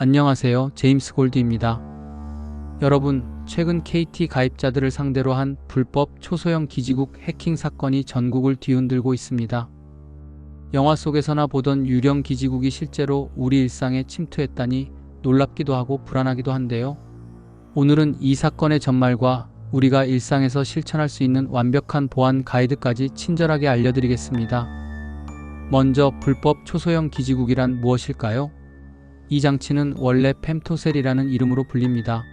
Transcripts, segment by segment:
안녕하세요. 제임스 골드입니다. 여러분, 최근 KT 가입자들을 상대로 한 불법 초소형 기지국 해킹 사건이 전국을 뒤흔들고 있습니다. 영화 속에서나 보던 유령 기지국이 실제로 우리 일상에 침투했다니 놀랍기도 하고 불안하기도 한데요. 오늘은 이 사건의 전말과 우리가 일상에서 실천할 수 있는 완벽한 보안 가이드까지 친절하게 알려드리겠습니다. 먼저 불법 초소형 기지국이란 무엇일까요? 이 장치는 원래 펨토셀이라는 이름으로 불립니다.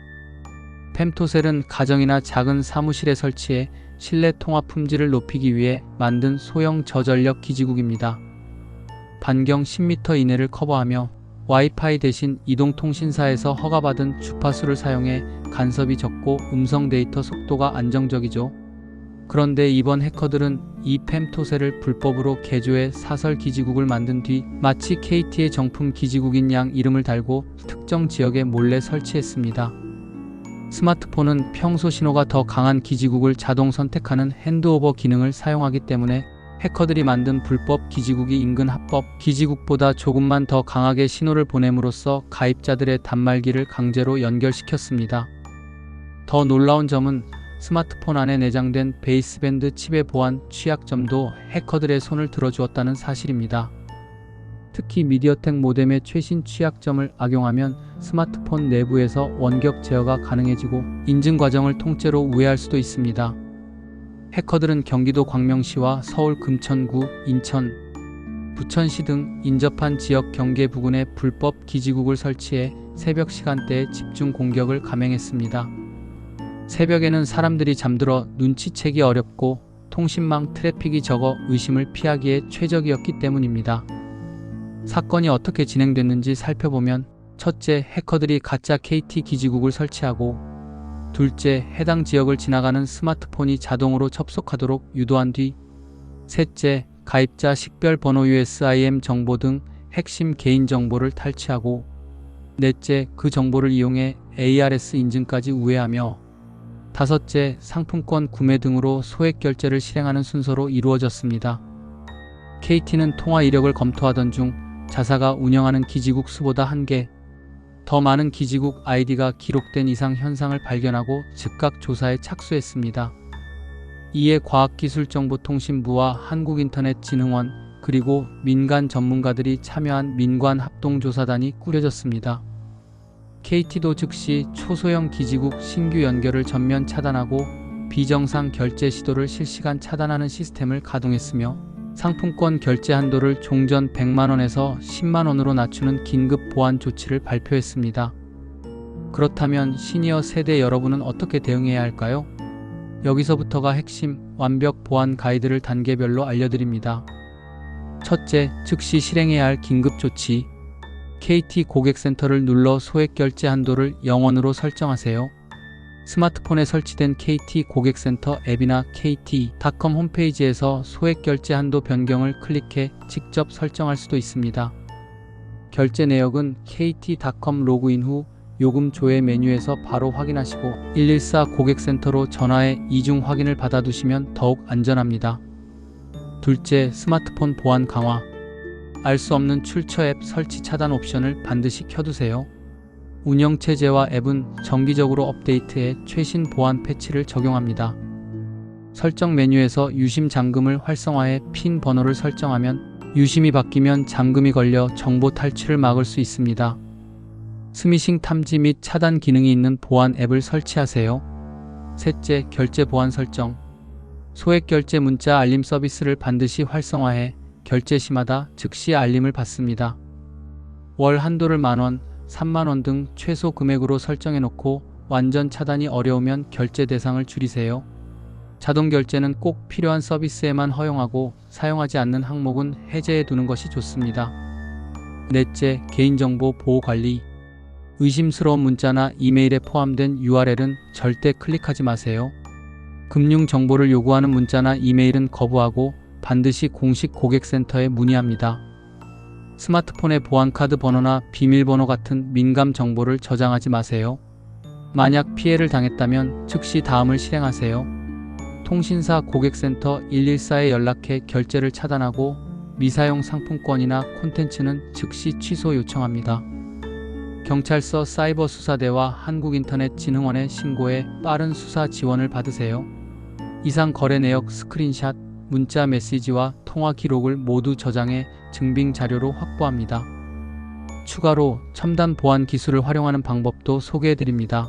펨토셀은 가정이나 작은 사무실에 설치해 실내 통화 품질을 높이기 위해 만든 소형 저전력 기지국입니다. 반경 10m 이내를 커버하며 와이파이 대신 이동통신사에서 허가받은 주파수를 사용해 간섭이 적고 음성 데이터 속도가 안정적이죠. 그런데 이번 해커들은 이 펨토셀을 불법으로 개조해 사설 기지국을 만든 뒤 마치 KT의 정품 기지국인 양 이름을 달고 특정 지역에 몰래 설치했습니다. 스마트폰은 평소 신호가 더 강한 기지국을 자동 선택하는 핸드오버 기능을 사용하기 때문에 해커들이 만든 불법 기지국이 인근 합법 기지국보다 조금만 더 강하게 신호를 보냄으로써 가입자들의 단말기를 강제로 연결시켰습니다. 더 놀라운 점은 스마트폰 안에 내장된 베이스밴드 칩의 보안 취약점도 해커들의 손을 들어주었다는 사실입니다. 특히 미디어텍 모뎀의 최신 취약점을 악용하면 스마트폰 내부에서 원격 제어가 가능해지고 인증 과정을 통째로 우회할 수도 있습니다. 해커들은 경기도 광명시와 서울 금천구, 인천, 부천시 등 인접한 지역 경계 부근에 불법 기지국을 설치해 새벽 시간대에 집중 공격을 감행했습니다. 새벽에는 사람들이 잠들어 눈치채기 어렵고 통신망 트래픽이 적어 의심을 피하기에 최적이었기 때문입니다. 사건이 어떻게 진행됐는지 살펴보면 첫째, 해커들이 가짜 KT 기지국을 설치하고 둘째, 해당 지역을 지나가는 스마트폰이 자동으로 접속하도록 유도한 뒤 셋째, 가입자 식별 번호 USIM 정보 등 핵심 개인정보를 탈취하고 넷째, 그 정보를 이용해 ARS 인증까지 우회하며 다섯째, 상품권 구매 등으로 소액 결제를 실행하는 순서로 이루어졌습니다. KT는 통화 이력을 검토하던 중 자사가 운영하는 기지국 수보다 1개 더 많은 기지국 아이디가 기록된 이상 현상을 발견하고 즉각 조사에 착수했습니다. 이에 과학기술정보통신부와 한국인터넷진흥원 그리고 민간 전문가들이 참여한 민관합동조사단이 꾸려졌습니다. KT도 즉시 초소형 기지국 신규 연결을 전면 차단하고 비정상 결제 시도를 실시간 차단하는 시스템을 가동했으며 상품권 결제 한도를 종전 100만원에서 10만원으로 낮추는 긴급 보안 조치를 발표했습니다. 그렇다면 시니어 세대 여러분은 어떻게 대응해야 할까요? 여기서부터가 핵심 완벽 보안 가이드를 단계별로 알려드립니다. 첫째, 즉시 실행해야 할 긴급 조치. KT 고객센터를 눌러 소액 결제 한도를 0원으로 설정하세요. 스마트폰에 설치된 KT 고객센터 앱이나 KT.com 홈페이지에서 소액 결제 한도 변경을 클릭해 직접 설정할 수도 있습니다. 결제 내역은 KT.com 로그인 후 요금 조회 메뉴에서 바로 확인하시고 114 고객센터로 전화해 이중 확인을 받아두시면 더욱 안전합니다. 둘째, 스마트폰 보안 강화. 알 수 없는 출처 앱 설치 차단 옵션을 반드시 켜두세요. 운영체제와 앱은 정기적으로 업데이트해 최신 보안 패치를 적용합니다. 설정 메뉴에서 유심 잠금을 활성화해 핀 번호를 설정하면 유심이 바뀌면 잠금이 걸려 정보 탈취를 막을 수 있습니다. 스미싱 탐지 및 차단 기능이 있는 보안 앱을 설치하세요. 셋째, 결제 보안 설정. 소액 결제 문자 알림 서비스를 반드시 활성화해 결제 시마다 즉시 알림을 받습니다. 월 한도를 만원, 3만원 등 최소 금액으로 설정해놓고 완전 차단이 어려우면 결제 대상을 줄이세요. 자동 결제는 꼭 필요한 서비스에만 허용하고 사용하지 않는 항목은 해제해두는 것이 좋습니다. 넷째, 개인정보 보호 관리. 의심스러운 문자나 이메일에 포함된 URL은 절대 클릭하지 마세요. 금융 정보를 요구하는 문자나 이메일은 거부하고 반드시 공식 고객센터에 문의합니다. 스마트폰의 보안카드 번호나 비밀번호 같은 민감 정보를 저장하지 마세요. 만약 피해를 당했다면 즉시 다음을 실행하세요. 통신사 고객센터 114에 연락해 결제를 차단하고 미사용 상품권이나 콘텐츠는 즉시 취소 요청합니다. 경찰서 사이버수사대와 한국인터넷진흥원에 신고해 빠른 수사 지원을 받으세요. 이상 거래 내역 스크린샷, 문자 메시지와 통화 기록을 모두 저장해 증빙 자료로 확보합니다. 추가로 첨단 보안 기술을 활용하는 방법도 소개해드립니다.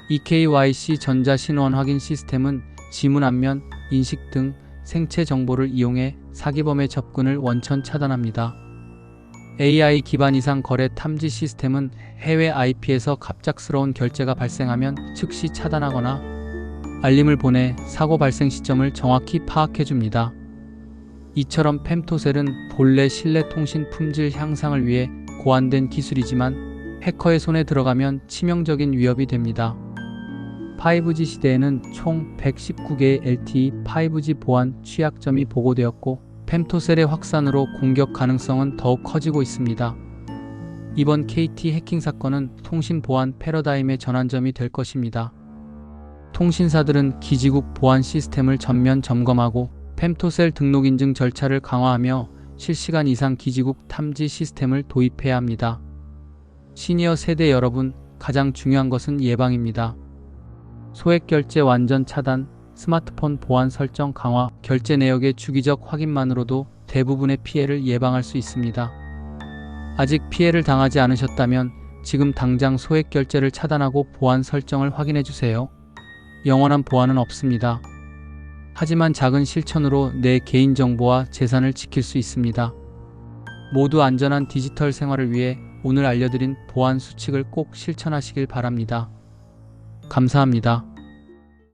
eKYC 전자신원 확인 시스템은 지문 안면, 인식 등 생체 정보를 이용해 사기범의 접근을 원천 차단합니다. AI 기반 이상 거래 탐지 시스템은 해외 IP에서 갑작스러운 결제가 발생하면 즉시 차단하거나 알림을 보내 사고 발생 시점을 정확히 파악해줍니다. 이처럼 펨토셀은 본래 신뢰 통신 품질 향상을 위해 고안된 기술이지만 해커의 손에 들어가면 치명적인 위협이 됩니다. 5G 시대에는 총 119개의 LTE 5G 보안 취약점이 보고되었고 펨토셀의 확산으로 공격 가능성은 더욱 커지고 있습니다. 이번 KT 해킹 사건은 통신 보안 패러다임의 전환점이 될 것입니다. 통신사들은 기지국 보안 시스템을 전면 점검하고 펨토셀 등록 인증 절차를 강화하며 실시간 이상 기지국 탐지 시스템을 도입해야 합니다. 시니어 세대 여러분, 가장 중요한 것은 예방입니다. 소액 결제 완전 차단, 스마트폰 보안 설정 강화, 결제 내역의 주기적 확인만으로도 대부분의 피해를 예방할 수 있습니다. 아직 피해를 당하지 않으셨다면 지금 당장 소액 결제를 차단하고 보안 설정을 확인해 주세요. 영원한 보안은 없습니다. 하지만 작은 실천으로 내 개인정보와 재산을 지킬 수 있습니다. 모두 안전한 디지털 생활을 위해 오늘 알려드린 보안 수칙을 꼭 실천하시길 바랍니다. 감사합니다.